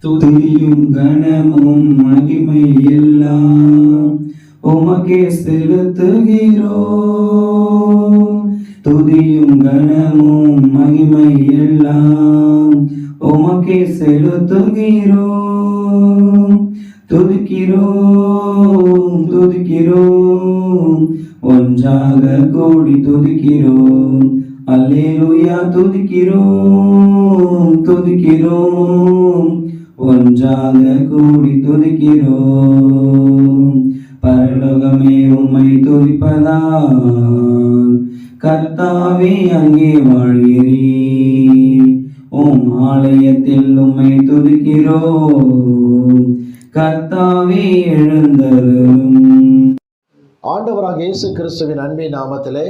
துதியும் கனமும் மகிமை எல்லாம் உமக்கே செலுத்துகிறோம். துதியும் கனமும் மகிமை எல்லாம் உமக்கே செலுத்துகிறோம். துதிக்கிறோம் துதிக்கிறோம் ஒன்றாக கூடி துதிக்கிறோம். அல்லேலூயா துதிக்கிறோம் துதிக்கிறோம் ஒன்றாக கூடி துதிக்கிறோம். பரலோகமே உம்மை துதிப்பதால் கர்த்தாவே அங்கே வாழ்கிறீர். உம் ஆலயத்தில் உம்மை துதிக்கிறோம். கர்த்தாவே எழுந்தருளும். ஆண்டவராக இயேசு கிறிஸ்துவின் அன்பின் நாமத்திலே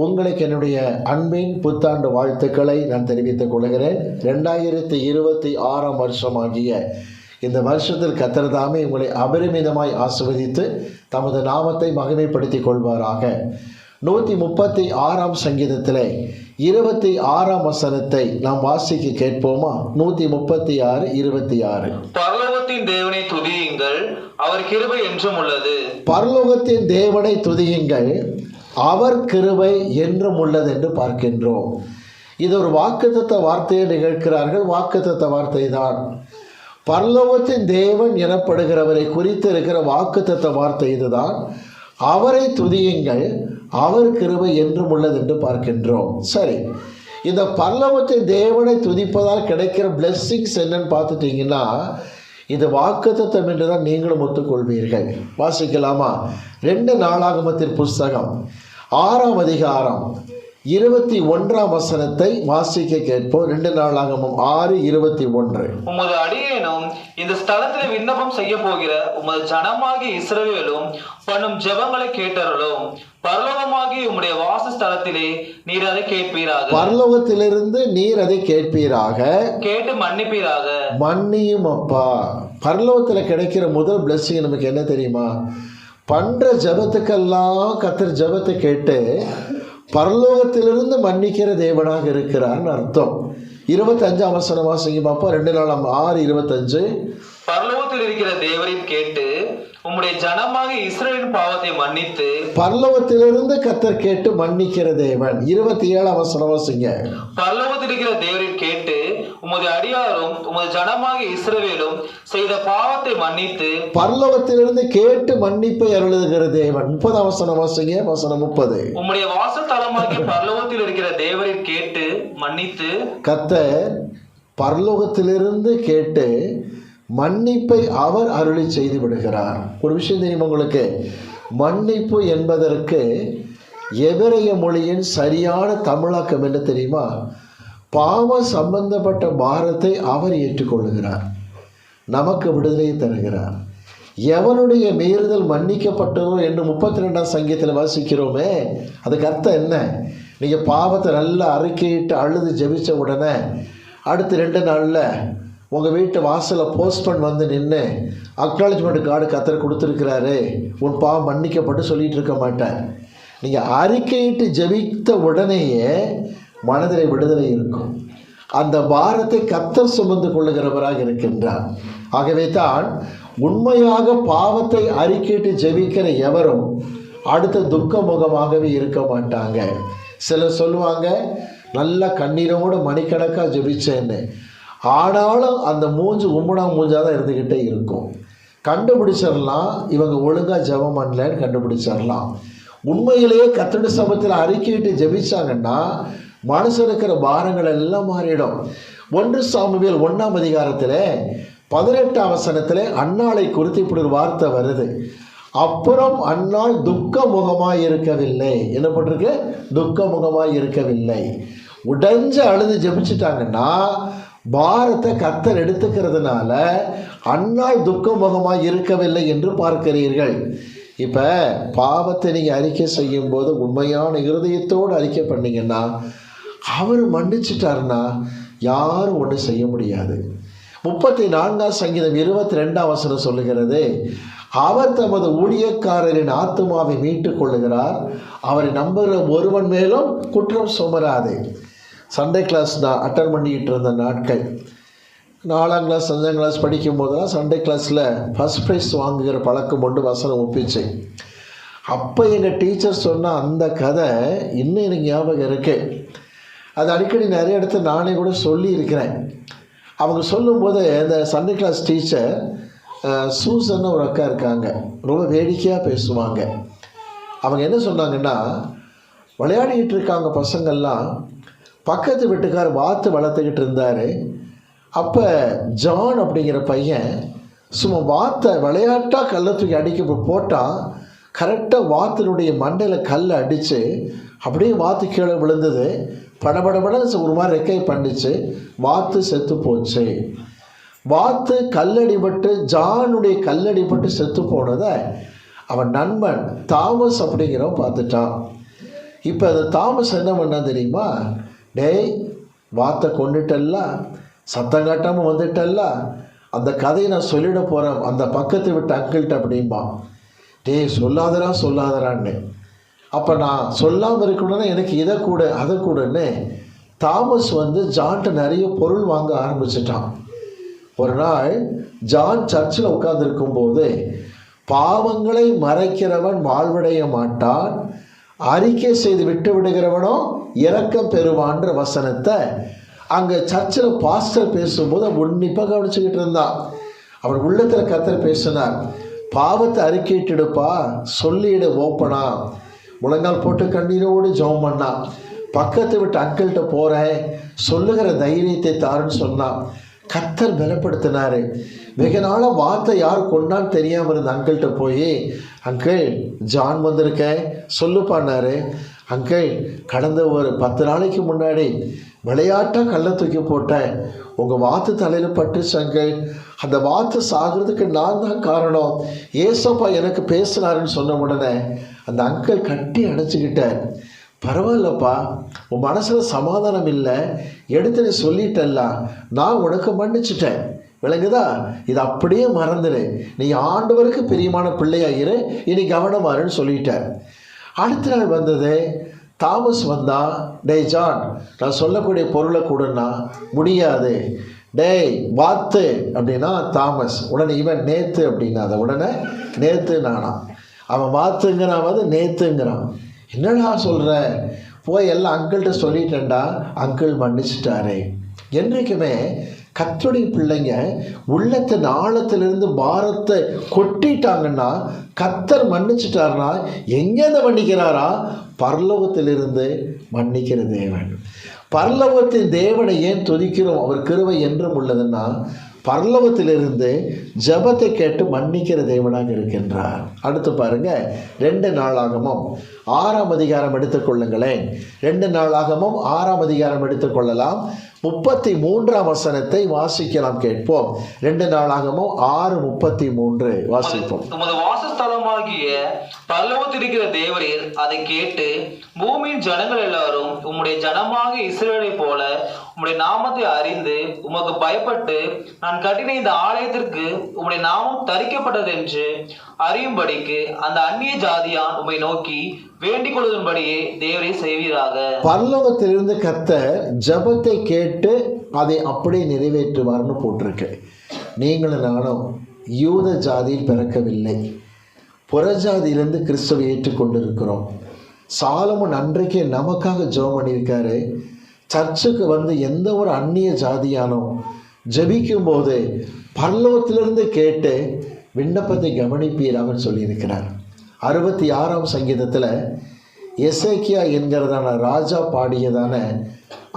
உங்களுக்கு என்னுடைய அன்பின் புத்தாண்டு வாழ்த்துக்களை நான் தெரிவித்துக் கொள்கிறேன். 2026 வருஷமாகிய இந்த வருஷத்தில் கர்த்தர் தாமே உங்களை அபரிமிதமாய் ஆசீர்வதித்து தமது நாமத்தை மகிமைப்படுத்திக் கொள்வாராக. 136 சங்கீதத்திலே 26 வசனத்தை நாம் வாசிக்க கேட்போமா? 136 26. பரலோகத்தின் தேவனை துதியுங்கள், அவர் கிருபை என்றும் உள்ளது. பரலோகத்தின் தேவனை துதியுங்கள், அவர் கிருபை என்றும் உள்ளது என்று பார்க்கின்றோம். இது ஒரு வாக்குத்தத்த வார்த்தையை நிகழ்கிறார்கள். வாக்குத்தத்த வார்த்தை தான். பரலோகத்தின் தேவன் எனப்படுகிறவரை குறித்து இருக்கிற வாக்குத்தத்த வார்த்தை இதுதான். அவரை துதியுங்கள், அவர் கிருபை என்றும் உள்ளது என்று பார்க்கின்றோம். சரி, இந்த பரலோகத்தின் தேவனை துதிப்பதால் கிடைக்கிற பிளெஸ்ஸிங்ஸ் என்னன்னு பார்த்துட்டீங்கன்னா, இது வாக்குத்தத்தம் என்று தான் நீங்களும் ஒத்துக்கொள்வீர்கள். வாசிக்கலாமா? 2 நாளாகமத்தின் புஸ்தகம் 6ஆம் அதிகாரம் 21 வசனத்தை வாசிக்க கேட்போம். 2 நாளாகமம் 6:21. உமது அடியேனும் இந்த ஸ்தலத்தில் விண்ணப்பம் செய்ய போகிற உமது ஜனமாகிய இஸ்ரவேலும் பண்ணும் ஜெபங்களை கேட்டருளும். பரலோகமாகிய உம்முடைய வாசஸ்தலத்திலே நீர் அதை கேட்பீராக. பரலோகத்திலிருந்து நீர் அதை கேட்பீராக, கேட்டு மன்னிப்பீராக. மன்னியும் அப்பா. பரலோகத்தில் கிடைக்கிற முதல் பிளெஸிங் நமக்கு என்ன தெரியுமா? பண்ற ஜபத்துக்கெல்லாம் கர்த்தர் ஜபத்தை கேட்டு பரலோகத்திலிருந்து மன்னிக்கிற தேவனாக இருக்கிறார்னு அர்த்தம். 25ஆம் வசனம் வாசிங்க பாப்பா. 2 நாளாம் 6:25. பரலோகத்தில் இருக்கிற தேவரையும் கேட்டு உம்முடைய ஜனமாகிய இஸ்ரவேலின் பாவத்தை மன்னித்து. பரலோகத்திலிருந்து கர்த்தர் கேட்டு மன்னிக்கிற தேவன். 27ஆம் வசனம் வாசிங்க. பரலோகத்தில் இருக்கிற தேவரையும் கேட்டு உமது அடியாரும் உமது ஜனமாகிய இஸ்ரவேலும் செய்த பாவத்தை மன்னித்து. பரலோகத்திலிருந்து கேட்டு மன்னிப்பை அருளுகிற தேவன். 30ஆம் வசனம் வாசிங்க. வசனம் 30. உம்முடைய வாசஸ்தலமாகிய பரலோகத்தில் இருக்கிற தேவரையும் கேட்டு மன்னித்து. கர்த்தர் பரலோகத்திலிருந்து கேட்டு மன்னிப்பை அவர் அருளி செய்து விடுகிறார். ஒரு விஷயம் தெரியுமா உங்களுக்கு? மன்னிப்பு என்பதற்கு எபிரேய மொழியின் சரியான தமிழாக்கம் என்ன தெரியுமா? பாவ சம்பந்தப்பட்ட பாரத்தை அவர் ஏற்றுக்கொள்ளுகிறார், நமக்கு விடுதலையை தருகிறார். எவனுடைய மீறுதல் மன்னிக்கப்பட்டதோ என்று 32ஆம் சங்கீதத்தில் வாசிக்கிறோமே, அதுக்கு அர்த்தம் என்ன? நீங்கள் பாவத்தை நல்லா அறிக்கையிட்டு அழுது ஜெபிச்ச உடனே அடுத்த 2 நாளில் உங்கள் வீட்டு வாசலில் போஸ்ட்மேன் வந்து நின்று அக்னாலஜ்மெண்ட் கார்டு கர்த்தர் கொடுத்துருக்கிறாரு, உன் பாவம் மன்னிக்கப்பட்டு சொல்லிகிட்டு இருக்க மாட்டார். நீங்கள் அறிக்கையிட்டு ஜெபித்த உடனேயே மனதில் விடுதலை இருக்கும். அந்த பாரத்தை கர்த்தர் சுமந்து கொள்ளுகிறவராக இருக்கின்றார். ஆகவே தான் உண்மையாக பாவத்தை அறிக்கையிட்டு ஜெபிக்கிற எவரும் அடுத்த துக்க முகமாகவே இருக்க மாட்டாங்க. சிலர் சொல்லுவாங்க, நல்லா கண்ணீரோடு மணிக்கணக்காக ஜெபிச்சேன்னு, ஆனாலும் அந்த மூஞ்சு உம்முனா மூஞ்சாக தான் இருந்துக்கிட்டே இருக்கும். கண்டுபிடிச்சிடலாம் இவங்க ஒழுங்காக ஜெபம் பண்ணலன்னு கண்டுபிடிச்சிடலாம். உண்மையிலேயே கர்த்தருடைய சமூகத்தில் அறிக்கையிட்டு ஜெபிச்சாங்கன்னா மனசில் இருக்கிற பாரங்கள் எல்லாம் மாறிடும். 1 சாமுவேல் 1ஆம் அதிகாரத்தில் 18ஆம் வசனத்தில் அன்னாளை குறித்து இப்படி ஒரு வார்த்தை வருது. அப்புறம் அன்னாள் துக்க முகமாய் இருக்கவில்லை. என்ன பண்ணிருக்கு? துக்க முகமாய் இருக்கவில்லை. உடைஞ்சு அழுது ஜெபிச்சுட்டாங்கன்னா பாரத்தை கர்த்தர் எடுத்துக்கிறதுனால அன்னாள் துக்க முகமாய் இருக்கவில்லை என்று பார்க்கிறீர்கள். இப்போ பாவத்தை நீங்கள் அறிக்கை செய்யும் போது உண்மையான இருதயத்தோடு அறிக்கை பண்ணீங்கன்னா அவர் மன்னிச்சிட்டாருன்னா யாரும் ஒன்றும் செய்ய முடியாது. 34ஆம் சங்கீதம் 22ஆம் வசனம் சொல்லுகிறது, அவர் தமது ஊழியக்காரரின் ஆத்துமாவை மீட்டுக் கொள்ளுகிறார், அவரை நம்புகிற ஒருவன் மேலும் குற்றம் சுமராது. சண்டே கிளாஸ் நான் அட்டன் பண்ணிக்கிட்டு இருந்த நாட்கள், 4ஆம் கிளாஸ் 5ஆம் கிளாஸ் படிக்கும் போதெல்லாம் சண்டே கிளாஸில் ஃபஸ்ட் ப்ரைஸ் வாங்குகிற பழக்கம் கொண்டு வசனம் ஒப்பிச்சு. அப்போ எங்கள் டீச்சர் சொன்ன அந்த கதை இன்னும் எனக்கு ஞாபகம் இருக்குது. அது அடிக்கடி நிறைய இடத்துல நானே கூட சொல்லியிருக்கிறேன். அவங்க சொல்லும்போது இந்த சண்டே கிளாஸ் டீச்சர் சூசன்னு ஒரு அக்கா இருக்காங்க, ரொம்ப வேடிக்கையாக பேசுவாங்க. அவங்க என்ன சொன்னாங்கன்னா, விளையாடிக்கிட்டு இருக்காங்க பசங்கள்லாம், பக்கத்து வீட்டுக்கார் வாத்து வளர்த்துக்கிட்டு இருந்தார். அப்போ ஜான் அப்படிங்கிற பையன் சும்மா வாத்தை விளையாட்டாக கல்லை தூக்கி அடிக்க போட்டால் கரெக்டாக வாத்தினுடைய மண்டையில் கல் அடித்து அப்படியே வாத்து கீழே விழுந்தது. படபடபடன்னு ஒரு மாதிரி ரெக்கை பண்ணிச்சு, வாத்து செத்து போச்சு. வாத்து கல்லடிபட்டு ஜானுடைய கல்லடிபட்டு செத்து போனதை அவன் நண்பன் தாமஸ் அப்படிங்கிறவன் பார்த்துட்டான். இப்போ அந்த தாமஸ் என்ன பண்ணா தெரியுமா, டேய் வாத்தை கொண்டுட்டல்ல, சத்தம் காட்டாமல் வந்துட்டல்ல, அந்த கதையை நான் சொல்லிட போகிறேன் அந்த பக்கத்து விட்டு அங்கிள்கிட்ட அப்படிம்பான். டேய் சொல்லாதரான்னு. அப்போ நான் சொல்லாமல் இருக்கணும்னா எனக்கு இதை கூட அதை கூடன்னு தாமஸ் ஜான்கிட்ட நிறைய பொருள் வாங்க ஆரம்பிச்சிட்டான். ஒரு நாள் ஜான் சர்ச்சில் உட்கார்ந்துருக்கும் போது, பாவங்களை மறைக்கிறவன் வாழ்வடைய மாட்டான், அறிக்கை செய்து விட்டு விடுகிறவனோ இரக்கம் பெறுவான்ற வசனத்தை அங்கே சர்ச்சில் பாஸ்டர் பேசும்போது உன்னிப்பாக கவனிச்சுக்கிட்டு இருந்தான். அவன் உள்ளத்தில் கர்த்தர் பேசினார், பாவத்தை அறிக்கையிட்டுடுப்பா, சொல்லிடு ஓப்பனா. முழங்கால் போட்டு கண்ணீரோடு ஜெபம் பண்ணான். பக்கத்து விட்டு அங்கிள்கிட்ட போகிறேன், சொல்லுகிற தைரியத்தை தாருன்னு சொன்னான். கர்த்தர் பலப்படுத்தினார். வெகு நாளாக வார்த்தை யார் கொண்டான்னு தெரியாமல் இருந்த அங்கிள்கிட்ட போய், அங்கிள் ஜான் வந்திருக்கேன் சொல்லுப்பான்னாரு. அங்கிள் கடந்த ஒரு 10 நாளைக்கு முன்னாடி விளையாட்டாக கல்லை தூக்கி போட்டேன், உங்கள் வாத்து தலையில் பட்டுச்சு அங்கிள், அந்த வாத்து சாகிறதுக்கு நான் தான் காரணம், ஏசப்பா எனக்கு பேசினாருன்னு சொன்ன உடனே அந்த அங்கிள் கட்டி அணைச்சிக்கிட்டார். பரவாயில்லப்பா, உன் மனசில் சமாதானம் இல்லை, எடுத்து நீ சொல்லிட்டல்ல, நான் உனக்கு மன்னிச்சிட்டேன், விளங்குதா, இது அப்படியே மறந்துடு, நீ ஆண்டவருக்கு பிரியமான பிள்ளையாயிரு, இனி கவனமாருன்னு சொல்லிட்டார். அடுத்த நாள் வந்தது, தாமஸ் வந்தான். டேய் ஜான், நான் சொல்லக்கூடிய பொருளை கொடுன்னா. முடியாது. டேய் வாத்து அப்படின்னா தாமஸ். உடனே இவன் நேத்து அப்படின்னா அதை உடனே நேத்து நானா, அவன் வாத்துங்கிறான் நேத்துங்கிறான். என்னடா சொல்கிற, போய் எல்லாம் அங்கிள்கிட்ட சொல்லிட்டேன்டா, அங்கிள் மன்னிச்சிட்டாரே. என்றைக்குமே கர்த்தருடைய பிள்ளைங்க உள்ளத்தின் ஆழத்திலிருந்து பாரத்தை கொட்டிட்டாங்கன்னா, கர்த்தர் மன்னிச்சிட்டாருன்னா எங்கேருந்து மன்னிக்கிறாரா, பரலோகத்திலிருந்து மன்னிக்கிற தேவன். பரலோகத்தின் தேவனை ஏன் துதிக்கிறோம், அவர் கிருபை என்றும் உள்ளதுன்னா, பரலோகத்திலிருந்து ஜெபத்தை கேட்டு மன்னிக்கிற தேவனாக இருக்கின்றார். அடுத்து பாருங்க, 2 நாளாகமம் 6ஆம் அதிகாரம் எடுத்துக்கொள்ளுங்களேன். 2 நாளாகமம் 6ஆம் அதிகாரம் எடுத்துக்கொள்ளலாம். 33ஆம் வசனத்தை வாசிக்கலாம், கேட்போம். 2 நாளாகமம் 6:33 வாசிப்போம். உமது வாசஸ்தலமாகிய பரலோகத்தில் இருக்கிற தேவரீர் அதை கேட்டு பூமியின் ஜனங்கள் எல்லாரும் உம்முடைய ஜனமாக இஸ்ரவேலை போல உம்முடைய நாமத்தை அறிந்து உமக்கு பயப்பட்டு நான் கட்டின இந்த ஆலயத்திற்கு உம்முடைய நாமம் தரிக்கப்பட்டது என்று அறியும்படிக்கு அந்த அந்நிய ஜாதியான் உம்மை நோக்கி வேண்டிக் கொள்ளும்படியே தேவரே செய்வீராக. பரலோகத்திலிருந்து கர்த்தர் ஜெபத்தை கேட்டு அதை அப்படியே நிறைவேற்றுவார்னு போட்டிருக்கு. நீங்களும் நானும் யூத ஜாதியில் பிறக்கவில்லை, புறஜாதியிலிருந்து கிறிஸ்துவை ஏற்றுக்கொண்டிருக்கிறோம். சாலமோன் அன்றைக்கே நமக்காக ஜெபம் பண்ணியிருக்காரு. சர்ச்சுக்கு எந்த ஒரு அந்நிய ஜாதியானோ ஜெபிக்கும் போது பரலோகத்திலிருந்து கேட்டு விண்ணப்பத்தை கவனிப்பீராக சொல்லியிருக்கிறார். 66ஆம் சங்கீதத்தில் எசேக்கியா என்கிறதான ராஜா பாடியதான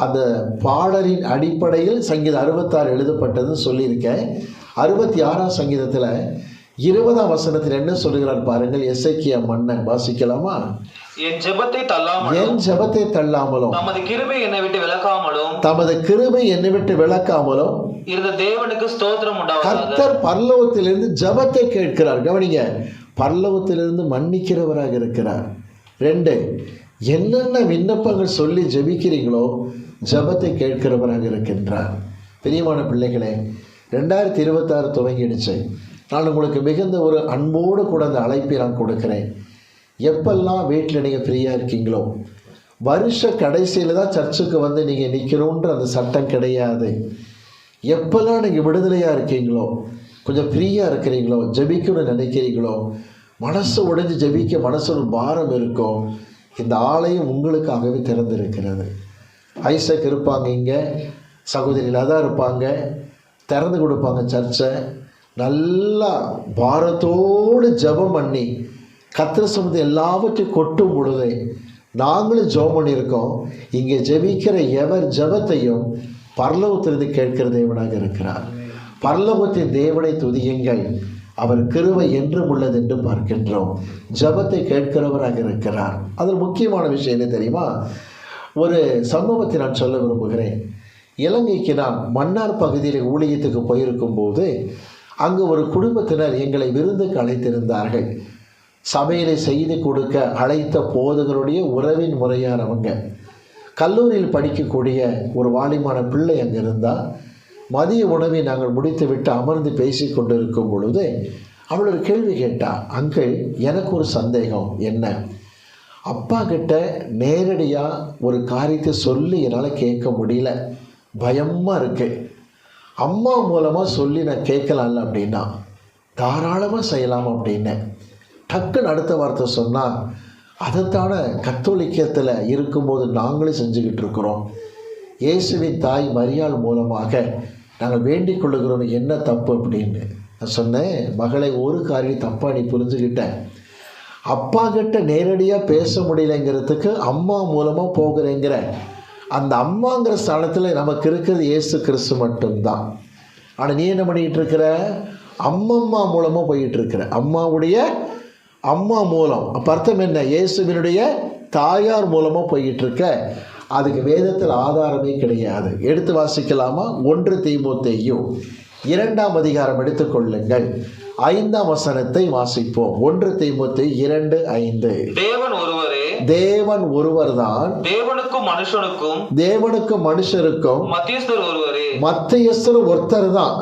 அந்த பாடலின் அடிப்படையில் சங்கீதம் 66 எழுதப்பட்டதுன்னு சொல்லியிருக்கேன். 66ஆம் சங்கீதத்தில் 20ஆம் வசனத்தில் என்ன சொல்லுகிறார் பாருங்கள். எசேக்கியா மன்னன், வாசிக்கலாமா? என் ஜெபத்தை தள்ளாமலும் தமது கிருபை என்னை விட்டு விலக்காமலும் இருந்த தேவனுக்கு ஸ்தோத்திரம் உண்டாவதாக. கர்த்தர் பரலோகத்திலிருந்து ஜெபத்தை கேட்கிறார். கவனிங்க, பரலோகத்திலிருந்து மன்னிக்கிறவராக இருக்கிறார். 2, என்னென்ன விண்ணப்பங்கள் சொல்லி ஜெபிக்கிறீங்களோ ஜெபத்தை கேட்கிறவராக இருக்கின்றார். பிரியமான பிள்ளைகளே, 2026 துவங்கிடுச்சு. நான் உங்களுக்கு மிகுந்த ஒரு அன்போடு கூட அந்த அழைப்பை நான் கொடுக்கிறேன். எப்பெல்லாம் வீட்டில் நீங்கள் ஃப்ரீயாக இருக்கீங்களோ, வருஷ கடைசியில் தான் சர்ச்சுக்கு நீங்கள் நிற்கணுன்ற அந்த சட்டம் கிடையாது. எப்பெல்லாம் நீங்கள் விடுதலையாக இருக்கீங்களோ, கொஞ்சம் ஃப்ரீயாக இருக்கிறீங்களோ, ஜெபிக்கணும்னு நினைக்கிறீங்களோ, மனசு உடைஞ்சு ஜெபிக்க மனசு ஒரு பாரம் இருக்கும், இந்த ஆலயம் உங்களுக்காகவே திறந்திருக்கிறது. ஐசக் இருப்பாங்க, இங்கே சகோதரி லதா இருப்பாங்க, திறந்து கொடுப்பாங்க சர்ச்சை. நல்லா பாரத்தோடு ஜெபம் பண்ணி கர்த்தர் சமூகத்தை எல்லாவற்றையும் கொட்டும் பொழுது நாங்களும் ஜெபம் பண்ணியிருக்கோம். இங்கே ஜெபிக்கிற எவர் ஜெபத்தையும் பரலோகத்திலிருந்து கேட்கிற தேவனாக இருக்கிறார். பரலோகத்தின் தேவனை துதியுங்கள், அவர் கிருபை என்றும் உள்ளது என்று பார்க்கின்றோம். ஜெபத்தை கேட்கிறவராக இருக்கிறார். அதில் முக்கியமான விஷயம் என்ன தெரியுமா? ஒரு சம்பவத்தை நான் சொல்ல விரும்புகிறேன். இலங்கைக்கு நான் மன்னார் பகுதியில் ஊழியத்துக்கு போயிருக்கும் போது அங்கு ஒரு குடும்பத்தினர் எங்களை விருந்துக்கு அழைத்திருந்தார்கள். சமையலை செய்து கொடுக்க அழைத்த போதகருடைய உறவின் முறையானவங்க. கல்லூரியில் படிக்கக்கூடிய ஒரு வாலிமான பிள்ளை அங்கே இருந்தால் மதிய உணவை நாங்கள் முடித்துவிட்டு அமர்ந்து பேசி கொண்டிருக்கும் பொழுது அவள் ஒரு கேள்வி கேட்டா. அங்கிள், எனக்கு ஒரு சந்தேகம். என்ன? அப்பா கிட்ட நேரடியாக ஒரு காரியத்தை சொல்லி என்னால் கேட்க முடியல, பயமாக இருக்கு. அம்மா மூலமாக சொல்லி நான் கேட்கலாம்ல அப்படின்னா தாராளமாக செய்யலாம் அப்படின்னு டக்குன்னு அடுத்த வார்த்தை சொன்னால், அதைத்தான கத்தோலிக்கத்தில் இருக்கும்போது நாங்களும் செஞ்சுக்கிட்டு இருக்கிறோம். இயேசுவின் தாய் மரியாள் மூலமாக நாங்கள் வேண்டிக் கொள்ளுகிறோம், என்ன தப்பு அப்படின்னு. நான் சொன்னேன், மகளை ஒரு காரியம் தப்பாக நீ புரிஞ்சுக்கிட்டேன். அப்பா கிட்ட நேரடியாக பேச முடியலைங்கிறதுக்கு அம்மா மூலமாக போகிறேங்கிற அந்த அம்மாங்கிற ஸ்தானத்தில் நமக்கு இருக்கிறது இயேசு கிறிஸ்து மட்டும்தான். ஆனால் நீ என்ன பண்ணிக்கிட்டு இருக்கிற? அம்மம்மா மூலமாக போயிட்டு இருக்கிற. அம்மாவுடைய அம்மா மூலம். அப்போ அர்த்தம் என்ன? இயேசுவினுடைய தாயார் மூலமாக போயிட்டு இருக்க. அதுக்கு வேதத்தில் ஆதாரமே கிடையாது. எடுத்து வாசிக்கலாமா? 1 தீமோத்தேயு 2ஆம் அதிகாரம் எடுத்துக்கொள்ளுங்கள், 5ஆம் வசனத்தை வாசிப்போம். 1 தீமோத்தேயு 2:5. தேவன் ஒருவரே, தேவன் ஒருவர்தான், தேவனுக்கும் மனுஷருக்கும் மத்தியஸ்தர் ஒருவரே, மத்தியஸ்தர் ஒருத்தர் தான்.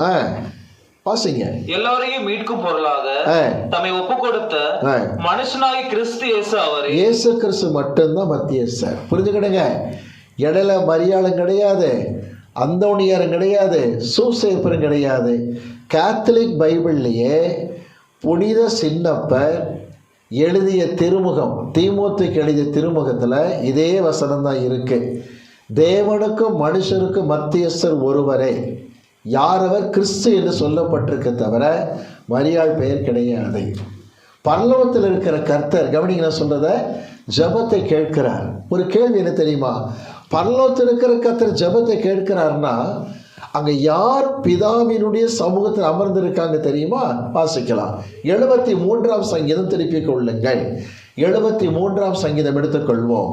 வாசிங்க. எல்லாரையும் மீட்கும் பொருளாக தம்மை ஒப்பு கொடுத்த மனுஷனாகி கிறிஸ்து இயேசு அவரே. இயேசு கிறிஸ்து மட்டும்தான் மத்தியஸ்தர். புரிஞ்சுக்கிடுங்க. இடையில மரியாளும் கிடையாது, அந்தோணியாரும் கிடையாது, சூசேப்பரும் கிடையாது. கேத்தலிக் பைபிள்லேயே புனித சின்னப்பர் எழுதிய திருமுகம், தீமோத்தேயுக்கு எழுதிய திருமுகத்தில் இதே வசனம் தான் இருக்கு. தேவனுக்கும் மனுஷருக்கும் மத்தியஸ்தர் ஒருவரே. யாரவர்? கிறிஸ்து என்று சொல்லப்பட்டிருக்க தவிர மரியாள் பெயர் கிடையாது. பரலோகத்தில் இருக்கிற கர்த்தர், கவனிங்க நான் சொல்றத, ஜெபத்தை கேட்கிறார். ஒரு கேள்வி என்ன தெரியுமா? பரலோகத்தில் இருக்கிற கர்த்தர் ஜெபத்தை கேட்கிறார்னா அங்கே யார் பிதாவினுடைய சமூகத்தில் அமர்ந்திருக்காங்க தெரியுமா? வாசிக்கலாம். 73ஆம் சங்கீதம் திருப்பிக் கொள்ளுங்கள். 73ஆம் சங்கீதம் எடுத்துக்கொள்வோம்.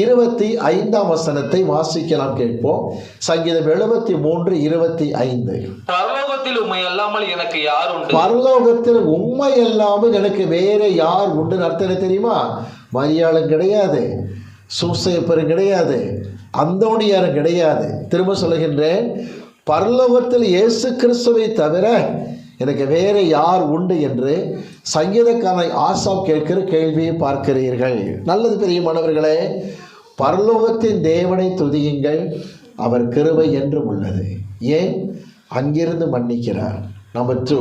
25ஆம் வசனத்தை வாசிக்கலாம், கேட்போம். சங்கீதம் 73:25. பரலோகத்தில் உம்மை அல்லாமல் எனக்கு யார் உண்டு? பரலோகத்தில் உம்மை அல்லாமல் எனக்கு வேற யார் உண்டு? அர்த்தம் தெரியுமா? மரியாளும் கிடையாது, சூசேப்பரும் கிடையாது, அந்தோணியாரும் கிடையாது. திரும்ப சொல்லுகின்றேன், பரலோகத்தில் இயேசு கிறிஸ்துவை தவிர எனக்கு வேற யார் உண்டு என்று சங்கீதக்காரன் ஆசாப் கேட்கிற கேள்வியை பார்க்கிறீர்கள். நல்லது பிரியமானவர்களே, பரலோகத்தின் தேவனை துதியுங்கள், அவர் கிருபை என்றும் உள்ளது. ஏன்? அங்கிருந்து மன்னிக்கிறார். நம்பர் 2,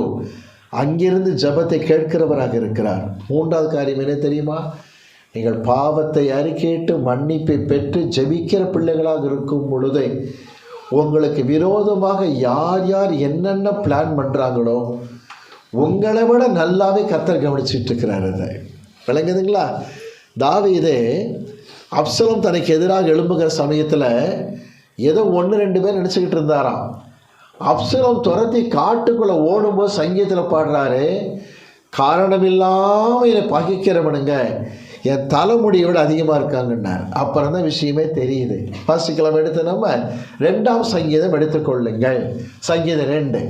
அங்கிருந்து ஜெபத்தை கேட்கிறவராக இருக்கிறார். 3வது காரியம் என்ன தெரியுமா? நீங்கள் பாவத்தை அறிக்கையிட்டு மன்னிப்பை பெற்று ஜெபிக்கிற பிள்ளைகளாக இருக்கும் பொழுது உங்களுக்கு விரோதமாக யார் யார் என்னென்ன பிளான் பண்ணுறாங்களோ உங்களை விட நல்லாவே கர்த்தர் கவனிச்சுட்டு இருக்கிறார். அதை விளங்குதுங்களா? தாவீது அப்சலோம் தனக்கு எதிராக எழும்புகிற சமயத்தில் ஏதோ 1-2 பேர் நினச்சிக்கிட்டு இருந்தாராம். அப்சலோம் துரத்தி காட்டுக்குள்ளே ஓடும்போது சங்கீதத்தில் பாடுறாரு, காரணமில்லாமல் என்னை பகைக்கிறவனுங்க என் தலைமுடியை விட அதிகமாக இருக்காங்கன்னார். அப்புறம் தான் விஷயமே தெரியுது. வாசிக்கலாம். எடுத்து நம்ம 2ஆம் சங்கீதம் எடுத்துக்கொள்ளுங்கள். சங்கீதம் 2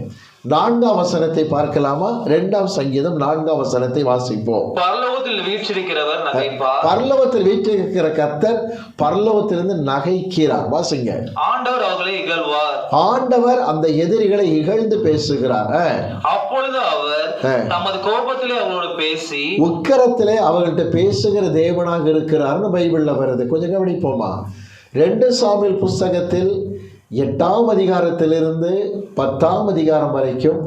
4ஆம் வசனத்தை பார்க்கலாமா? 2ஆம் சங்கீதம் 4ஆம் வசனத்தை வாசிப்போம். பரலோகத்தில் வீற்றிருக்கிறவர் நகைப்பார். பரலோகத்தில் வீற்றிருக்கிற கர்த்தர் பரலோகத்திலிருந்து நகைக்கிறார். வாசிங்க. ஆண்டவர் அவர்களை இகழ்வார். ஆண்டவர் அந்த எதிரிகளை இகழ்ந்து பேசுகிறார். அப்பொழுது அவர் தமது கோபத்திலே அவரோடு பேசி உக்கிரத்திலே அவர்கள்ட்ட பேசுகிற தேவனாக இருக்கிறார்னு பைபிள்ல வருது. கொஞ்சம் கவனிப்போமா? 2 சாமுவேல் புஸ்தகத்தில் 8ஆம் அதிகாரத்திலிருந்து 10ஆம் அதிகாரம் வரைக்கும்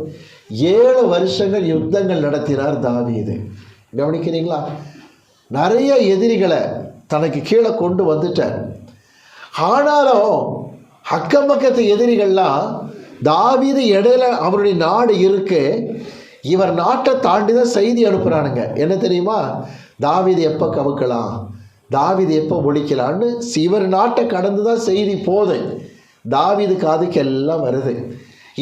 7 வருஷங்கள் யுத்தங்கள் நடத்தினார் தாவீது. கவனிக்கிறீங்களா? நிறைய எதிரிகளை தனக்கு கீழே கொண்டு வந்துட்டார். ஆனாலும் அக்கம் பக்கத்து எதிரிகள்லாம் தாவீது இடையில அவருடைய நாடு இருக்கு, இவர் நாட்டை தாண்டி தான் செய்தி அனுப்புகிறானுங்க. என்ன தெரியுமா? தாவீது எப்போ கவுக்கலாம், தாவீது எப்போ ஒழிக்கலான்னு இவர் நாட்டை கடந்து தான் செய்தி போகுது. தாவீது காதுக்கு எல்லாம் வருது.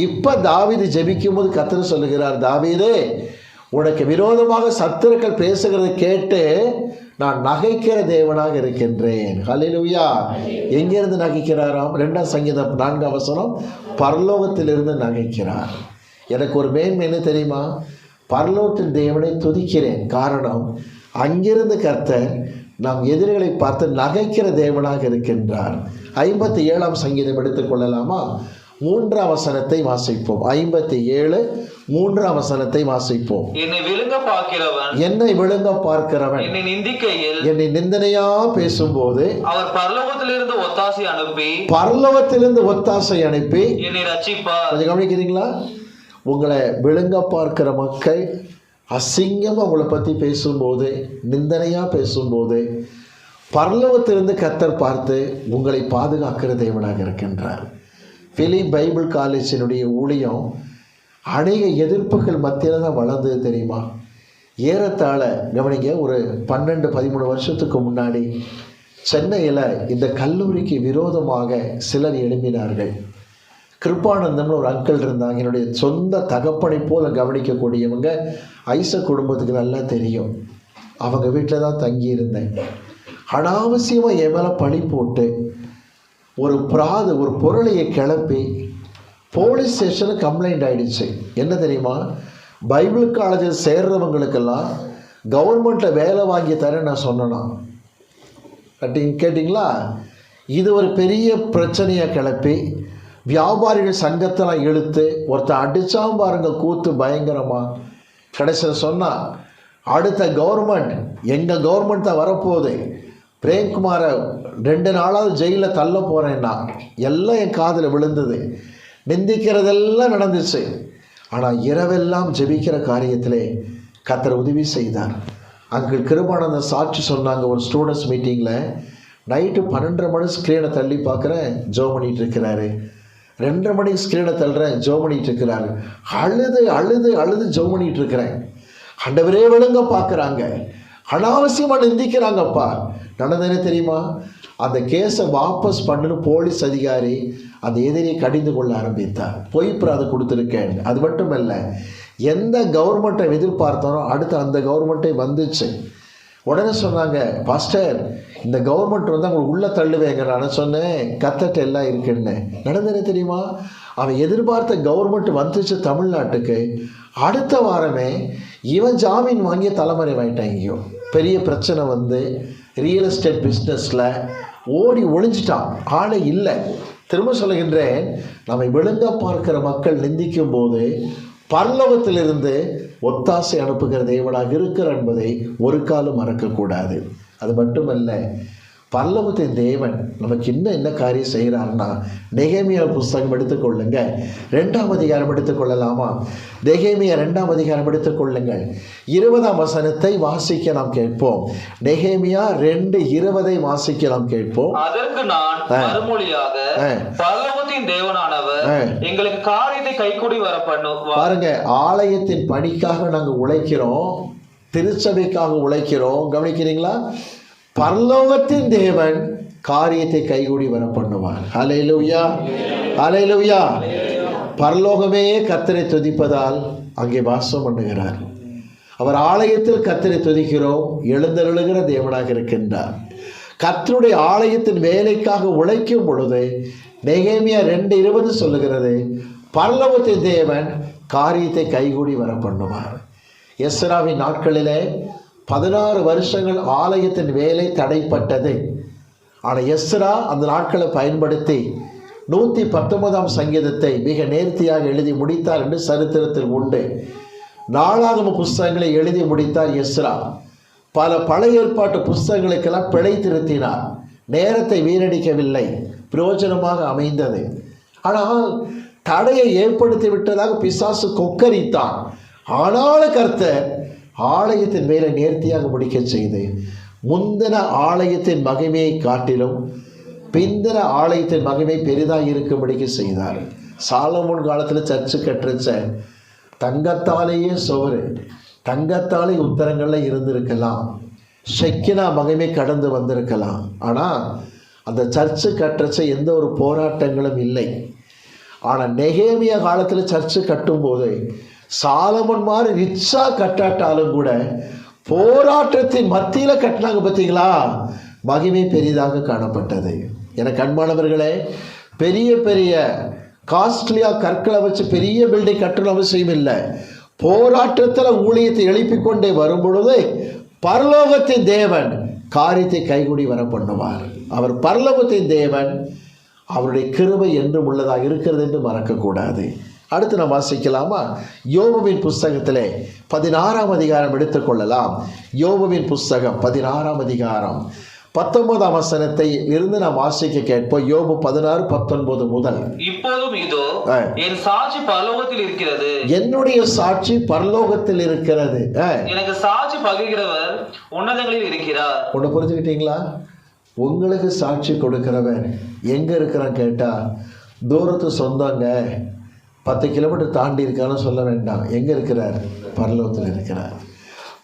இப்போ தாவீது ஜெபிக்கும் போது கர்த்தர் சொல்லுகிறார், தாவீதே, உனக்கு விரோதமாக சத்துருக்கள் பேசுகிறத கேட்டு நான் நகைக்கிற தேவனாக இருக்கின்றேன். ஹல்லேலூயா. எங்கிருந்து நகைக்கிறாராம்? 2ஆம் சங்கீதம் 4ஆம் வசனம், பரலோகத்திலிருந்து நகைக்கிறார். எனக்கு ஒரு மேன்மை என்ன தெரியுமா? பரலோகத்தின் தேவனை துதிக்கிறேன். காரணம், அங்கிருந்து கர்த்தர் நாம் எதிரிகளை பார்த்து நகைக்கிற தேவனாக இருக்கின்றார். 57ஆம் சங்கீதம் எடுத்துக்கொள்ளலாமா? 3ஆம் வசனத்தை வாசிப்போம். 57 3ஆம் வசனத்தை வாசிப்போம். என்னை விழுங்க பார்க்கிறவன், என்னை விழுங்க பார்க்கிறவன் என்னை நிந்திக்கையில், என்னை நிந்தனையா பேசும்போது அவர் பரலோகத்திலிருந்து ஒத்தாசை அனுப்பி, பரலோகத்திலிருந்து ஒத்தாசை அனுப்பி என்னை ரட்சிப்பார். கொஞ்சம் கவனிக்கிறீங்களா? உங்களை விழுங்க பார்க்கிற மக்கள் அசிங்கமாக உங்களை பற்றி பேசும்போது, நிந்தனையாக பேசும்போது, பரலோகத்திலிருந்து கர்த்தர் பார்த்து உங்களை பாதுகாக்கிற தேவனாக இருக்கின்றார். பிலிப் பைபிள் காலேஜினுடைய ஊழியம் அநேக எதிர்ப்புகள் மத்தியில் தான் வளர்ந்தது தெரியுமா? ஏறத்தாழ கவனிங்க, ஒரு 12-13 வருஷத்துக்கு முன்னாடி சென்னையில் இந்த கல்லூரிக்கு விரோதமாக சிலர் எழுப்பினார்கள். கிருப்பானந்தம்னு ஒரு அங்கிள் இருந்தாங்க. என்னுடைய சொந்த தகப்பனை போல கவனிக்கக்கூடியவங்க. ஐசக் குடும்பத்துக்கு நல்லா தெரியும். அவங்க வீட்டில் தான் தங்கியிருந்தேன். அனாவசியமாக என் மேலே பழி போட்டு ஒரு பொருளையை கிளப்பி போலீஸ் ஸ்டேஷனுக்கு கம்ப்ளைண்ட் ஆகிடுச்சு. என்ன தெரியுமா? பைபிள் காலேஜில் சேர்றவங்களுக்கெல்லாம் கவர்மெண்ட்டில் வேலை வாங்கி தரேன் நான் சொன்னேனா? கேட்டிங்களா? இது ஒரு பெரிய பிரச்சனையை கிளப்பி வியாபாரிகள் சங்கத்தெல்லாம் இழுத்து ஒருத்தர் அடித்தாம் பாருங்க கூத்து பயங்கரமாக. கடைசியில் சொன்னால், அடுத்த கவர்மெண்ட் எங்கள் கவர்மெண்ட் தான் வரப்போகுது, பிரேம்குமாரை 2 நாளாவது ஜெயிலில் தள்ள போகிறேன்னா. எல்லாம் என் காதில் விழுந்தது. நிந்திக்கிறதெல்லாம் நடந்துச்சு. ஆனால் இரவெல்லாம் ஜெபிக்கிற காரியத்திலே கர்த்தர் உதவி செய்தார். அங்கிள் கிருபானந்தர் சாட்சி சொன்னாங்க. ஒரு ஸ்டூடெண்ட்ஸ் மீட்டிங்கில் நைட்டு 12:30 மணி ஸ்க்ரீனை தள்ளி பார்க்குறேன், ஜெபம் பண்ணிகிட்டு இருக்கிறாரு. 2:30 மணிக்கு ஸ்க்ரீனை தள்ளுறேன், ஜெபம் பண்ணிகிட்டு இருக்கிறாரு. அழுது அழுது அழுது ஜெபம் பண்ணிகிட்டு இருக்கிறேன். ஆண்டவரே விழுங்க பார்க்குறாங்க, அனாவசியமாக நிந்திக்கிறாங்கப்பா. நடந்தது தெரியுமா? அந்த கேஸை வாபஸ் பண்ணுன்னு போலீஸ் அதிகாரி அந்த எதிரியை கடிந்து கொள்ள ஆரம்பித்தார். பொய்ப்பிராதை கொடுத்துருக்கேன். அது மட்டும் இல்லை, எந்த கவர்மெண்ட்டை எதிர்பார்த்தாரோ அடுத்து அந்த கவர்மெண்ட்டே வந்துச்சு. உடனே சொன்னாங்க, பாஸ்டர் இந்த கவர்மெண்ட் வந்து அவங்களுக்கு உள்ளே தள்ளுவேங்க. நான் சொன்னேன், கத்தட்ட எல்லாம் இருக்குன்னு. நடந்தது தெரியுமா? அவன் எதிர்பார்த்த கவர்மெண்ட் வந்துச்சு தமிழ்நாட்டுக்கு. அடுத்த வாரமே இவன் ஜாமீன் வாங்கிய தலைமுறை வாங்கிட்டாங்கயோ. பெரிய பிரச்சனை வந்து ரியல் எஸ்டேட் பிஸ்னஸில் ஓடி ஒளிஞ்சிட்டான், ஆளே இல்லை. திரும்ப சொல்லுகின்றேன், நம்மை விழுங்க பார்க்கிற மக்கள் நிந்திக்கும் போது பரலோகத்திலிருந்து ஒத்தாசை அனுப்புகிற தேவனாக இருக்கிறார் என்பதை ஒரு காலம் மறக்கக்கூடாது. அது மட்டுமல்ல, பரலோகத்தின் தேவன் நமக்கு இன்னும் என்ன காரியம் செய்கிறார்னா, நெகேமியா புஸ்தகம் எடுத்துக்கொள்ளுங்க, 2ஆம் அதிகாரம் எடுத்துக்கொள்ளலாமா? நெகேமியா 2ஆம் அதிகாரம் எடுத்துக்கொள்ளுங்கள். 20ஆம் வசனத்தை வாசிக்க நாம் கேட்போம். நெகேமியா 2:20 வாசிக்க நாம் கேட்போம். அதற்கு நான் மறுமொழியாக, பரலோகத்தின் தேவனானவர் எங்களுக்கு காரியத்தை கைக்கூடி வர பண்ணுவார். பாருங்க, ஆலயத்தின் பணிக்காக நாங்கள் உழைக்கிறோம், திருச்சபைக்காக உழைக்கிறோம். கவனிக்கிறீங்களா? பரலோகத்தின் தேவன் காரியத்தை கைகூடி வர பண்ணுவார். ஹல்லேலூயா, ஹல்லேலூயா. பரலோகமே கர்த்தரை துதிப்பதால் அங்கே வாசம் பண்ணுகிறார். அவர் ஆலயத்தில் கர்த்தரை துதிக்கிறோம், எழுந்தருளுகிற தேவனாக இருக்கின்றார். கர்த்தருடைய ஆலயத்தின் வேலைக்காக உழைக்கும் பொழுது நெகேமியா 2:20 சொல்லுகிறது, பரலோகத்தின் தேவன் காரியத்தை கைகூடி வர பண்ணுவார். எஸ்ராவின் நாட்களிலே 16 வருஷங்கள் ஆலயத்தின் வேலை தடைப்பட்டது. ஆனால் எஸ்ரா அந்த நாட்களை பயன்படுத்தி 119ஆம் சங்கீதத்தை மிக நேர்த்தியாக எழுதி முடித்தார் என்று சரித்திரத்தில் உண்டு. 4ஆகம புஸ்தகங்களை எழுதி முடித்தார் எஸ்ரா. பல பழைய ஏற்பாட்டு புஸ்தகங்களுக்கெல்லாம் பிழை திருத்தினார். நேரத்தை வீணடிக்கவில்லை, பிரயோஜனமாக அமைந்தது. ஆனால் தடையை ஏற்படுத்தி விட்டதாக பிசாசு கொக்கரித்தான். ஆனாலும் கர்த்தர் ஆலயத்தின் மேலே நேர்த்தியாக முடிக்க செய்து முந்தின ஆலயத்தின் மகிமையை காட்டிலும் பிந்தின ஆலயத்தின் மகிமை பெரிதாக இருக்கும்படிக்கு செய்தார். சாலமோன் காலத்தில் சர்ச்சு கட்டுறச்ச தங்கத்தாலேயே சுவரு, தங்கத்தாலே உத்தரங்கள்ல இருந்திருக்கலாம், ஷெக்கினா மகிமை கடந்து வந்திருக்கலாம். ஆனால் அந்த சர்ச்சு கட்டுறச்ச எந்த ஒரு போராட்டங்களும் இல்லை. ஆனால் நெகேமியா காலத்தில் சர்ச்சு கட்டும்போது சாலமோன் மாதிரி ரிச்சா கட்டாட்டாலும் கூட போராட்டத்தின் மத்தியில் கட்டினாங்க. பார்த்தீங்களா, மகிமை பெரிதாக காணப்பட்டது. எனக்கு அன்பானவர்களே, பெரிய பெரிய காஸ்ட்லியாக கற்களை வச்சு பெரிய பில்டிங் கட்டணும் அவசியம் இல்லை. போராட்டத்தில் ஊழியத்தை எழுப்பிக் கொண்டே வரும் பொழுது பரலோகத்தின் தேவன் காரியத்தை கைகூடி வர பண்ணுவார். அவர் பரலோகத்தின் தேவன், அவருடைய கிருபை என்றும் உள்ளதாக இருக்கிறது என்று மறக்கக்கூடாது. அடுத்து நாம் வாசிக்கலாமா? யோபுவின் புஸ்தகத்திலே 16ஆம் அதிகாரம் எடுத்துக்கொள்ளலாம். யோபுவின் புஸ்தகம் 16ஆம் அதிகாரம் 19ஆம் வசனத்தை இருந்து நாம் வாசிக்க கேட்போம். யோபு 16:19 முதல். இப்போதும் இதோ என் சாட்சி பரலோகத்தில் இருக்கிறது, என்னுடைய சாட்சி பரலோகத்தில் இருக்கிறது. எனக்கு சாட்சி பகிர்கிறவர் உன்னதங்களில் இருக்கிறார். ஒன்று புரிஞ்சுக்கிட்டீங்களா? உங்களுக்கு சாட்சி கொடுக்கிறவர் எங்க இருக்கிறான் கேட்டா, தூரத்து சொந்தங்க 10 கிலோமீட்டர் தாண்டி இருக்கான்னு சொல்ல வேண்டாம். எங்க இருக்கிறார்? பரலோகத்தில் இருக்கிறார்.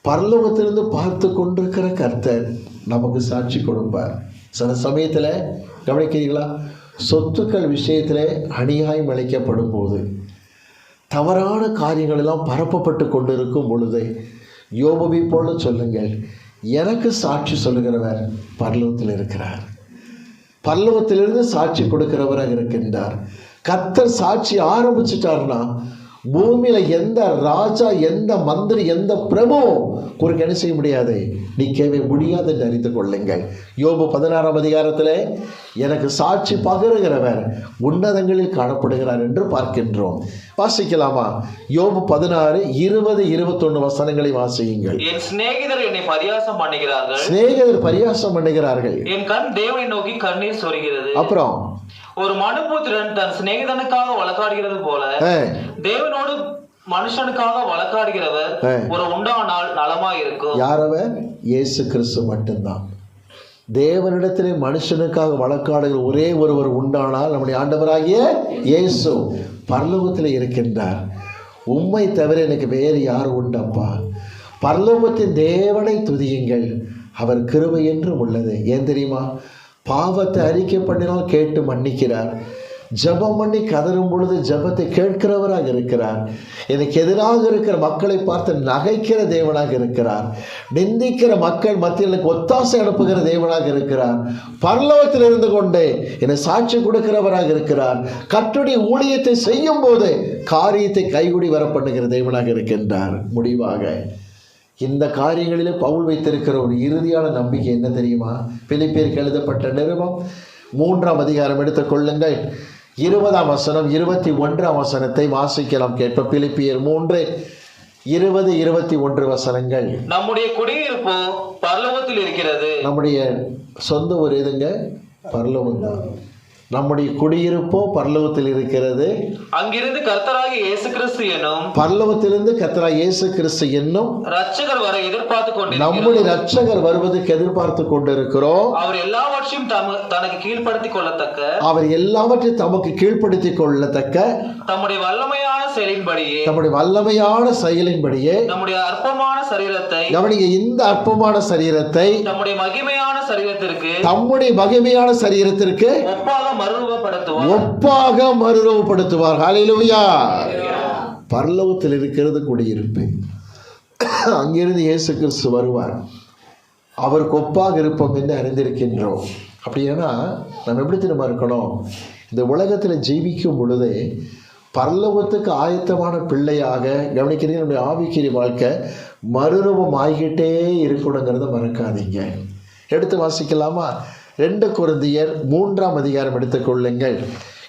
பரலோகத்திலிருந்து பார்த்து கொண்டிருக்கிற கர்த்தர் நமக்கு சாட்சி கொடுப்பார். சில சமயத்தில் கவனிக்கிறீங்களா, சொத்துக்கள் விஷயத்தில் அநியாயம் அளிக்கப்படும் போது, தவறான காரியங்கள் எல்லாம் பரப்பப்பட்டு கொண்டிருக்கும் பொழுது யோபுவை போல சொல்லுங்கள், எனக்கு சாட்சி சொல்லுகிறவர் பரலோகத்தில் இருக்கிறார். பரலோகத்திலிருந்து சாட்சி கொடுக்கிறவராக இருக்கின்றார். கர்த்தர் சாட்சி ஆரம்பிச்சிட்டார்னா பூமியில எந்த ராஜா, எந்த மந்திரி, எந்த பிரபு குறுக்க என்ன செய்ய முடியாது, நிற்கவே முடியாது என்று அறிந்து கொள்ளுங்கள். யோபு 16ஆம் அதிகாரத்தில் எனக்கு சாட்சி பகிர்கிறவர் உன்னதங்களில் காணப்படுகிறார் என்று பார்க்கின்றோம். வாசிக்கலாமா? யோபு 16, 20, 21 வசனங்களை வாசியுங்கள். என் சிநேகிதர் என்னை பரியாசம் பண்ணுகிறார்கள், சிநேகிதர் பரியாசம் பண்ணுகிறார்கள், என் கண் தேவனை நோக்கி கண்ணீர் சொரிகிறது. அப்புறம் ஒரு மனுபுத்திரன் தன் சிநேகிதனுக்காக வழக்காடுகிறது போல தேவனோடு மனுஷனுக்காக வழக்காடுகிறவர் ஒரு உண்டானால் நலமா இருக்கும். யாரவர்? இயேசு கிறிஸ்து மட்டும்தான். தேவனிடத்திலே மனுஷனுக்காக வழக்காடுகிற ஒரே ஒருவர் உண்டானால் நம்முடைய ஆண்டவராகிய இயேசு பரலோகத்தில் இருக்கின்றார். உம்மை தவிர எனக்கு வேறு யார் உண்டப்பா? பரலோகத்தின் தேவனை துதியுங்கள், அவர் கிருபை என்றும் உள்ளது. ஏன் தெரியுமா? பாவத்தை அறிக்கை பண்ணினால் கேட்டு மன்னிக்கிறார். ஜெபம் பண்ணி கதறும் பொழுது ஜெபத்தை கேட்கிறவராக இருக்கிறார். எனக்கு எதிராக இருக்கிற மக்களை பார்த்து நகைக்கிற தேவனாக இருக்கிறார். நிந்திக்கிற மக்கள் மத்தியில் எனக்கு ஒத்தாசை அனுப்புகிற தேவனாக இருக்கிறார். பரலோகத்தில் இருந்து கொண்டே என்னை சாட்சி கொடுக்கிறவராக இருக்கிறார். கர்த்தருடைய ஊழியத்தை செய்யும் போது காரியத்தை கைகூடி வர பண்ணுகிற தேவனாக இருக்கின்றார். முடிவாக இந்த காரியங்களிலே பவுல் வைத்திருக்கிற ஒரு இறுதியான நம்பிக்கை என்ன தெரியுமா? பிலிப்பியருக்கு எழுதப்பட்ட நிருபம் 3ஆம் அதிகாரம் எடுத்துக்கொள்ளுங்கள். 20ஆம் வசனம், 21ஆம் வசனத்தை வாசிக்கலாம் கேட்ப. பிலிப்பியர் 3, 20, 21 வசனங்கள். நம்முடைய குடியிருப்பு பரலோகத்தில் இருக்கிறது. நம்முடைய சொந்த ஒரு எதுங்க? பரலோகம் தான். நம்முடைய குடியிருப்போ பரலோகத்தில் இருக்கிறது. அங்கிருந்து கர்த்தராகிய இயேசு கிறிஸ்து என்னும், பரலோகத்திலிருந்து கர்த்தராகிய இயேசு கிறிஸ்து என்னும் இரட்சகர் வர எதிர்பார்த்து கொண்டிருக்கிறோம். நம்முடைய இரட்சகர் வருவதற்கு எதிர்பார்த்து கொண்டிருக்கிறோம். அவர் எல்லாவற்றையும் தனக்கு கீழ்ப்படுத்திக் கொள்ளத்தக்க, அவர் எல்லாவற்றையும் தமக்கு கீழ்ப்படுத்திக் கொள்ளத்தக்க தம்முடைய வல்லமையான செயலின்படியே, தம்முடைய வல்லமையான செயலின்படியே நம்முடைய அற்பமான சரீரத்தை, கவனிங்க, இந்த அற்பமான சரீரத்தை நம்முடைய மகிமையான சரீரத்திற்கு, தம்முடைய மகிமையான சரீரத்திற்கு ஒப்பாக மறுரூபப்படுத்துவார். ஹல்லேலூயா. பரலோகத்தில் இருக்கிறது குடியிருப்பு. அங்கிருந்து இயேசு கிறிஸ்து வருவார். அவருக்கு ஒப்பாக இருப்போம் என்று அறிந்திருக்கின்றோம். அப்படின்னா நம்ம எப்படி திரும்ப இருக்கணும்? இந்த உலகத்தில் ஜீவிக்கும் பொழுதே பரலோகத்துக்கு ஆயத்தமான பிள்ளையாக கவனிக்கிறீங்க. நம்முடைய ஆவிக்குரிய வாழ்க்கை மறுரூபம் ஆகிக்கிட்டே இருக்கணுங்கிறத மறக்காதீங்க. எடுத்து வாசிக்கலாமா? 2 கொரிந்தியர் 3ஆம் அதிகாரம் எடுத்துக்கொள்ளுங்கள்.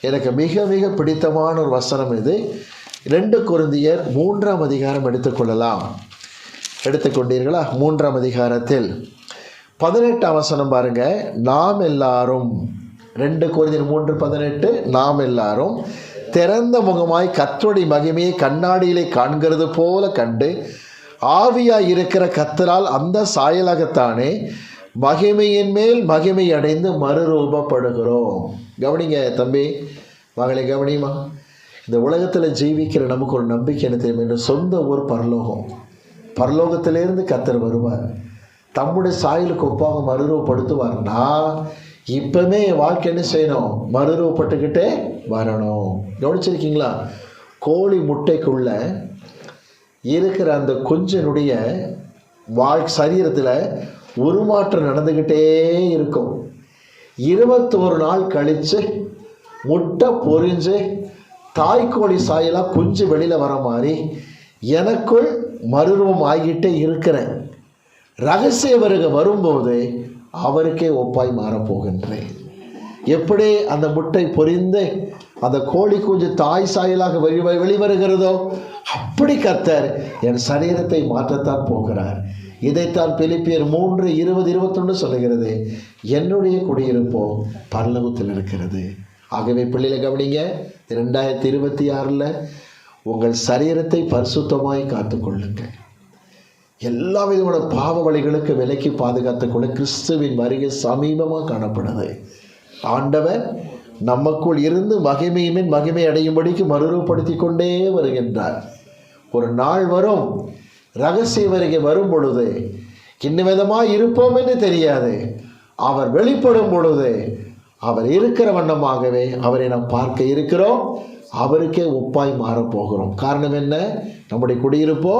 எனக்கு மிக மிக பிடித்தமான ஒரு வசனம் இது. 2 கொரிந்தியர் 3ஆம் அதிகாரம் எடுத்துக்கொள்ளலாம். எடுத்துக்கொண்டீர்களா? 3ஆம் அதிகாரத்தில் 18ஆம் வசனம் பாருங்க. நாம் எல்லாரும் 2 கொரிந்தியர் 3:18 நாம் எல்லாரும் திறந்த முகமாய் கர்த்தருடைய மகிமையை கண்ணாடியிலே காண்கிறது போல கண்டு ஆவியாய் இருக்கிற கர்த்தரால் அந்த சாயலாகத்தானே மகிமையின் மேல் மகிமை அடைந்து மறுரூபப்படுகிறோம். கவனிங்க தம்பி, மகளை கவனிமா. இந்த உலகத்தில் ஜீவிக்கிற நமக்கு ஒரு நம்பிக்கை என்ன தெரியும்? என்ற சொந்த ஊர் பரலோகம். பரலோகத்திலேருந்து கர்த்தர் வருவார், தம்முடைய சாயலுக்கு ஒப்பாக மறுரூபப்படுத்துவார்னா இப்பவுமே என் வாழ்க்கை என்ன செய்யணும்? மறுரூபப்பட்டுக்கிட்டே வரணும். கவனிச்சிருக்கீங்களா? கோழி முட்டைக்குள்ள இருக்கிற அந்த குஞ்சினுடைய சரீரத்தில் உருமாற்றம் நடந்துக்கிட்டே இருக்கும். 21 நாள் கழித்து முட்டை பொரிஞ்சு தாய்க்கோழி சாயலாக குஞ்சு வெளியில் வர மாதிரி எனக்குள் மறுரூபம் ஆகிட்டே இருக்கிறேன். ரகசிய வருகை வரும்போது அவருக்கே ஒப்பாய் மாறப்போகின்றேன். எப்படி அந்த முட்டை பொரிந்து அந்த கோழி குஞ்சு தாய் சாயலாக வெளிவருகிறதோ அப்படி கர்த்தர் என் சரீரத்தை மாற்றத்தான் போகிறார். இதைத்தான் பிலிப்பியர் 3:20-21 சொல்லுகிறது. என்னுடைய குடியிருப்போ பரலோகத்தில் இருக்கிறது. ஆகவே பிள்ளைகளை கவனிங்க, 2026 உங்கள் சரீரத்தை பரிசுத்தமாய் காத்துக்கொள்ளுங்கள். எல்லா விதமான பாவ வழிகளுக்கு விலக்கி பாதுகாத்துக்கொள்ள கிறிஸ்துவின் வருகை சமீபமாக காணப்படுது. ஆண்டவர் நமக்குள் இருந்து மகிமையுமே மகிமை அடையும்படிக்கு மறுரூபப்படுத்தி கொண்டே வருகின்றார். ஒரு நாள் வரும், ரகசிய வருகை வரும் பொழுது இன்னும் விதமாக இருப்போம் என்று தெரியாது. அவர் வெளிப்படும் பொழுது அவர் இருக்கிற வண்ணமாகவே அவரை நாம் பார்க்க இருக்கிறோம். அவருக்கே ஒப்பாய் மாறப்போகிறோம். காரணம் என்ன? நம்முடைய குடியிருப்போ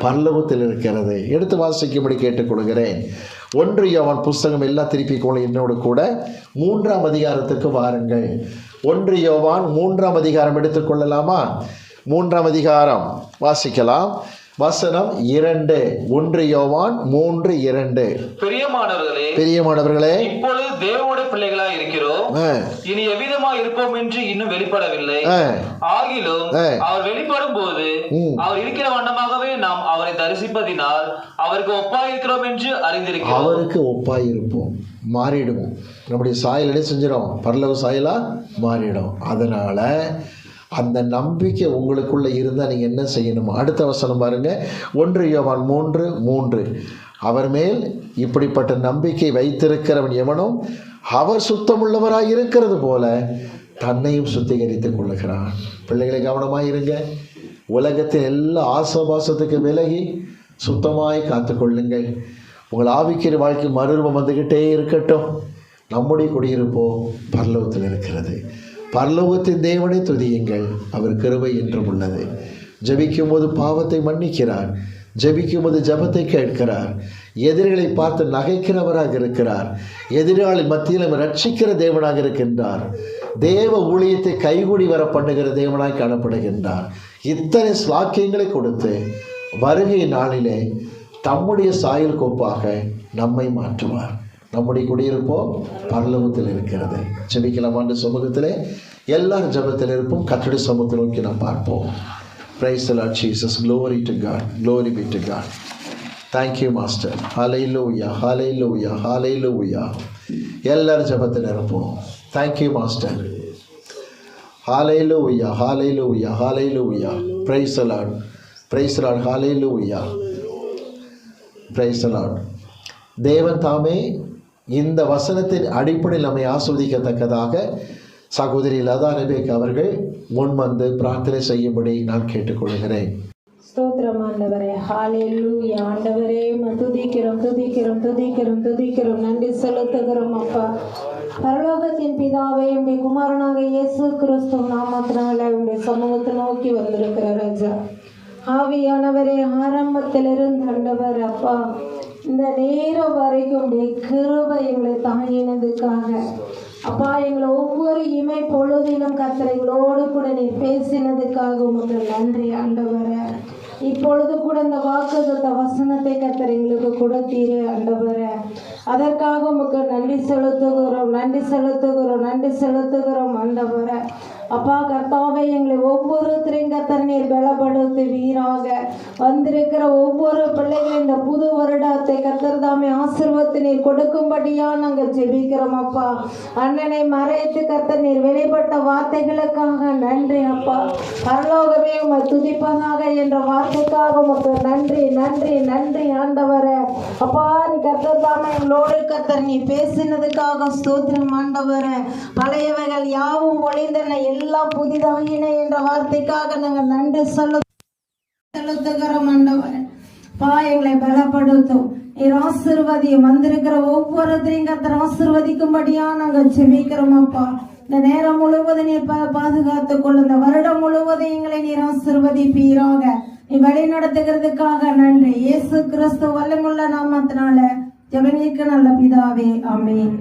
பரலோகத்தில் இருக்கிறது. எடுத்து வாசிக்கும்படி கேட்டுக்கொள்கிறேன். 1 யோவான் புஸ்தகம் எல்லாம் திருப்பிக்கொள்ள என்னோடு கூட 3ஆம் அதிகாரத்துக்கு வாருங்கள். 1 யோவான் 3ஆம் அதிகாரம் எடுத்துக்கொள்ளலாமா? 3ஆம் அதிகாரம் வாசிக்கலாம். வசனம் 2. 1 யோவான் 3:2. பிரியமானவர்களே, இப்பொழுது தேவனுடைய பிள்ளைகளாய் இருக்கிறோம், இனி எவ்விதமாய் இருப்போம் என்று இன்னும் வெளிப்படவில்லை. ஆகிலும் அவர் வெளிப்படும் போது அவர் இருக்கிற வண்ணமாகவே நாம் அவரை தரிசிப்பதினால் அவருக்கு ஒப்பாய் இருக்கிறோம் என்று அறிந்திருக்கிறோம். அவருக்கு ஒப்பாய் இருப்போம், மாறிடுவோம். நம்முடைய சாயல் என்ன செஞ்சிடும்? பரலோக சாயலா மாறிடும். அதனால அந்த நம்பிக்கை உங்களுக்குள்ள இருந்தால் நீங்கள் என்ன செய்யணும்? அடுத்த வசனம் பாருங்க. 1 யோவான் 3:3. அவர் மேல் இப்படிப்பட்ட நம்பிக்கை வைத்திருக்கிறவன் எவனும் அவர் சுத்தமுள்ளவராய் இருக்கிறது போல தன்னையும் சுத்திகரித்துக் கொள்ளுகிறான். பிள்ளைகளை கவனமாக இருங்க. உலகத்தின் எல்லா ஆசபாசத்துக்கு விலகி சுத்தமாய் காத்துக்கொள்ளுங்கள். உங்கள் ஆவிக்கிற வாழ்க்கை மறுரூபம் வந்துக்கிட்டே இருக்கட்டும். நம்முடைய குடியிருப்போ பரலோகத்தில் இருக்கிறது. பரலோகத்தின் தேவனை துதியுங்கள், அவர் கிருபை என்றும் உள்ளது. ஜெபிக்கும் போது பாவத்தை மன்னிக்கிறார், ஜெபிக்கும் போது ஜெபத்தை கேட்கிறார், எதிரிகளை பார்த்து நகைக்கிறவராக இருக்கிறார், எதிராளி மத்தியில் ரட்சிக்கிற தேவனாக இருக்கின்றார், தேவ ஊழியத்தை கைகூடி வர பண்ணுகிற தேவனாய் காணப்படுகின்றார். இத்தனை ஸ்லாக்கியங்களை கொடுத்து வருகை நாளிலே தம்முடைய சாயல் கோப்பாக நம்மை மாற்றுவார். நம்முடைய குடியிருப்போ பரலோகத்தில் இருக்கிறது. ஜெபிக்கலாமான்ற சமூகத்திலே எல்லாரும் ஜெபத்தில் இருப்போம். கர்த்தருடைய சமூகத்தை நோக்கி நாம் பார்ப்போம். Praise the Lord Jesus. Glory to God. Glory be to God. Thank you, Master. Hallelujah. Hallelujah. Hallelujah. எல்லாரும் ஜெபத்தில் இருப்போம். Thank you, Master. Hallelujah. Hallelujah. Hallelujah. Praise the Lord. Praise the Lord. Hallelujah. Praise the Lord. தேவன் தாமே இந்த வசனத்தின் அடிப்படையில் நம்மை ஆஸ்வதிக்கத்தக்கதாக சகோதரி லதா ரெபேக்கா அவர்கள் முன்வந்து பிரார்த்தனை செய்யும்படி நான் கேட்டுக்கொள்கிறேன். ஸ்தோத்திரம் ஆண்டவரே. ஹல்லேலூயா. ஆண்டவரே துதிக்கிறோம் துதிக்கிறோம் துதிக்கிறோம் துதிக்கிறோம், நன்றி செலுத்துகிறோம் அப்பா. பரலோகத்தின் பிதாவே, உடைய குமாரனாக இயேசு கிறிஸ்து நாமத்தினால உடைய சமூகத்தை நோக்கி வந்திருக்கிற ராஜா ஆவியானவரே, ஆரம்பத்திலிருந்து ஆண்டவர் அப்பா இந்த நேரம் வரைக்கும் உடைய கிருபை எங்களை தாங்கினதுக்காக அப்பா, எங்களை ஒவ்வொரு இமை பொழுதிலும் கர்த்தரைகளோடு கூட நீ பேசினதுக்காக உமக்கு நன்றி ஆண்டவரே. இப்பொழுது கூட இந்த வாக்குத்த வசனத்தை கர்த்தர் எங்களுக்கு கொடுத்தீரே ஆண்டவரே, அதற்காக உமக்கு நன்றி செலுத்துகிறோம் நன்றி செலுத்துகிறோம் நன்றி செலுத்துகிறோம் ஆண்டவரே. அப்பா கர்த்தாவே எங்களை ஒவ்வொருத்தரையும் கர்த்தர் நீர் பலப்படுத்துவீராக. வந்திருக்கிற ஒவ்வொரு பிள்ளைகளும் இந்த புது வருடத்தை கர்த்தர் தாமே ஆசீர்வாதத்தை நீர் கொடுக்கும்படியா நாங்கள் ஜெபிக்கிறோம் அப்பா. அண்ணனை மறைத்து கர்த்தர் நீர் வெளிப்பட்ட வார்த்தைகளுக்காக நன்றி அப்பா. பரலோகமே உம்மை துதிப்பதாக என்ற வார்த்தைக்காக உமக்கு நன்றி நன்றி நன்றி ஆண்டவரே. அப்பா நீ கர்த்தர் தாமே எங்களோடு கர்த்தர் நீ பேசினதுக்காக ஸ்தோத்திரம் ஆண்டவரே. பழையவைகள் யாவும் ஒளிந்தன எல்லாம் புதிதாகின என்ற வார்த்தைக்காக நாங்கள் நன்றி செலுத்துகிறோம் ஆண்டவரே. பா எங்களை பலப்படுத்தும் நீர் ஆசீர்வதியும். வந்திருக்கிற ஒவ்வொருத்தரையும் கர்த்தர் ஆசீர்வதிக்கும்படியா நாங்கள் ஜெபிக்கிறோம் அப்பா. இந்த நேரம் முழுவதும் நீர் பாதுகாத்துக் கொள்ளும். இந்த வருடம் முழுவதும் எங்களை நீர் ஆசீர்வதிப்பீராக. நீ வழி நடத்துகிறதுக்காக நன்றி. இயேசு கிறிஸ்து வல்லமுள்ள நாமத்தினால ஜெபங்களுக்கு நல்ல பிதாவே, ஆமென்.